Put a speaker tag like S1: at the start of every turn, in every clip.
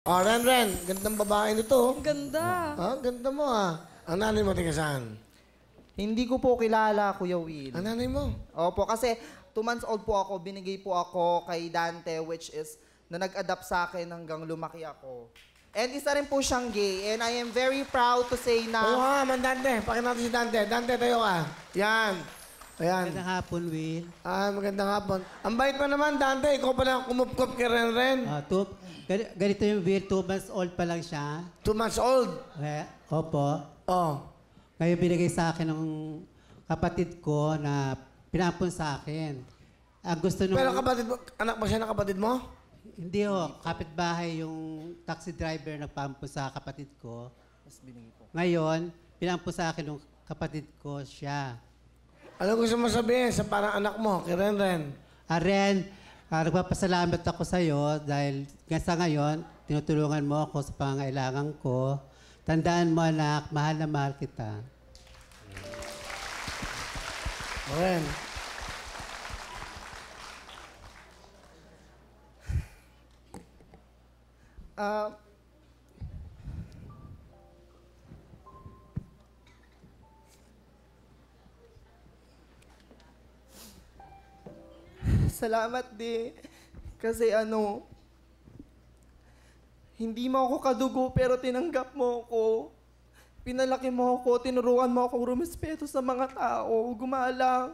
S1: Oh, Ren, gandang babae nito.
S2: Ang ganda.
S1: Ah, ganda mo Ang nanay mo, tiga saan?
S3: Hindi ko po kilala, Kuya Will.
S1: Ang nanay mo?
S3: Opo, kasi 2 months old po ako, binigay po ako kay Dante, which is na nag-adapt sa akin hanggang lumaki ako. And isa rin po siyang gay, and I am very proud to say
S1: Oo
S3: na...
S1: nga, man Dante. Pakita natin si Dante. Dante, tayo ka. Yan. Ayan.
S4: Magandang hapon, Will.
S1: Magandang hapon. Ang bait pa naman, Dante. Ikaw pala kumupkup kay Ren.
S4: Ganito yung Will, 2 months old pa lang siya.
S1: 2 months old.
S4: Opo.
S1: Oh.
S4: Ngayon binigay sa akin ng kapatid ko na pinampun sa akin. Ang gusto nung...
S1: Pero kapatid mo, anak ba siya ng kapatid mo?
S4: Hindi ho, kapitbahay yung taxi driver na pampun sa kapatid ko. Ngayon, pinampun sa akin ng kapatid ko siya.
S1: Ano gusto mo sabihin sa parang anak mo, kay Ren?
S4: Aren, nagpapasalamat ako sa iyo dahil sa ngayon, tinutulungan mo ako sa pangailangan ko. Tandaan mo, anak, mahal na mahal kita.
S1: Ren.
S3: Salamat di. Kasi hindi mo ako kadugo pero tinanggap mo ako. Pinalaki mo ako, tinuruan mo ako rumispeto sa mga tao, gumalang,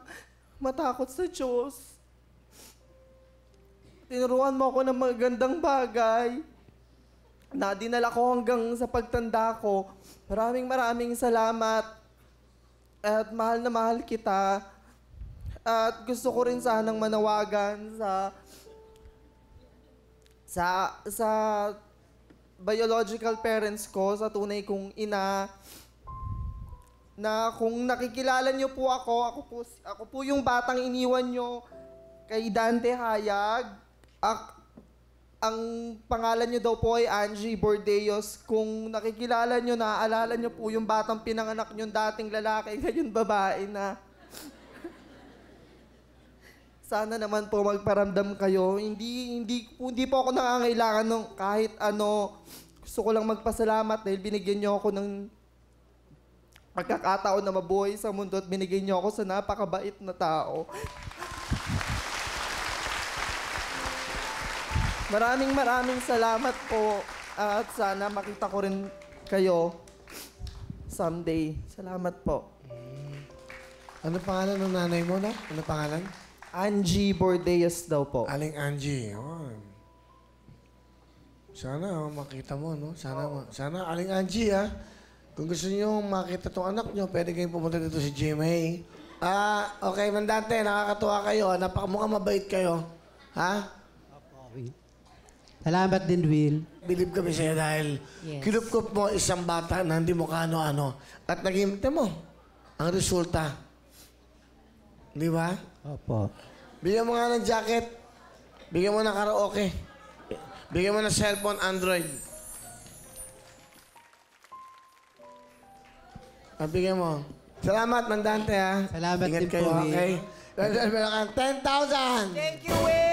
S3: matakot sa Diyos. Tinuruan mo ako ng magandang bagay na dinala ko hanggang sa pagtanda ko. Maraming salamat at mahal na mahal kita. At gusto ko rin sanang manawagan sa biological parents ko, sa tunay kong ina, na kung nakikilala niyo po ako po yung batang iniwan niyo kay Dante Hayag. Ang pangalan niyo daw po ay Angie Bordeos. Kung nakikilala niyo, naaalala niyo po yung batang pinanganak niyo dating lalaki, ngayon babae na. Sana naman po magparamdam kayo. Hindi po ako nangangailangan ng kahit ano. Gusto ko lang magpasalamat dahil binigyan niyo ako ng pagkakataon na mabuhay sa mundo at binigyan niyo ako sa napakabait na tao. Maraming salamat po at sana makita ko rin kayo someday. Salamat po.
S1: Ano pangalan ng nanay mo, no? Ano pangalan?
S3: Angie Bordeas daw po.
S1: Aling Angie. Oh. Sana makita mo, no? Sana Aling Angie, Kung gusto niyo makita tong anak niyo, pwede kayong pumunta dito si GMA. Okay, Mandante, nakakatuwa kayo. Mukhang mabait kayo. Ha?
S4: Salamat din, Will.
S1: Bilib kami sa'yo dahil kinup-kup mo isang bata na hindi mo kano-ano. At naging, mo, ang resulta. Di ba?
S4: Opo.
S1: Bigyan mo nga ng jacket. Bigyan mo ng karaoke. Bigyan mo ng cellphone, Android. Bigyan mo. Salamat, Mandante,
S4: Salamat
S1: Ingat
S4: din
S1: kayo,
S4: po, Will.
S1: okay? 10,000!
S3: Thank you, Will!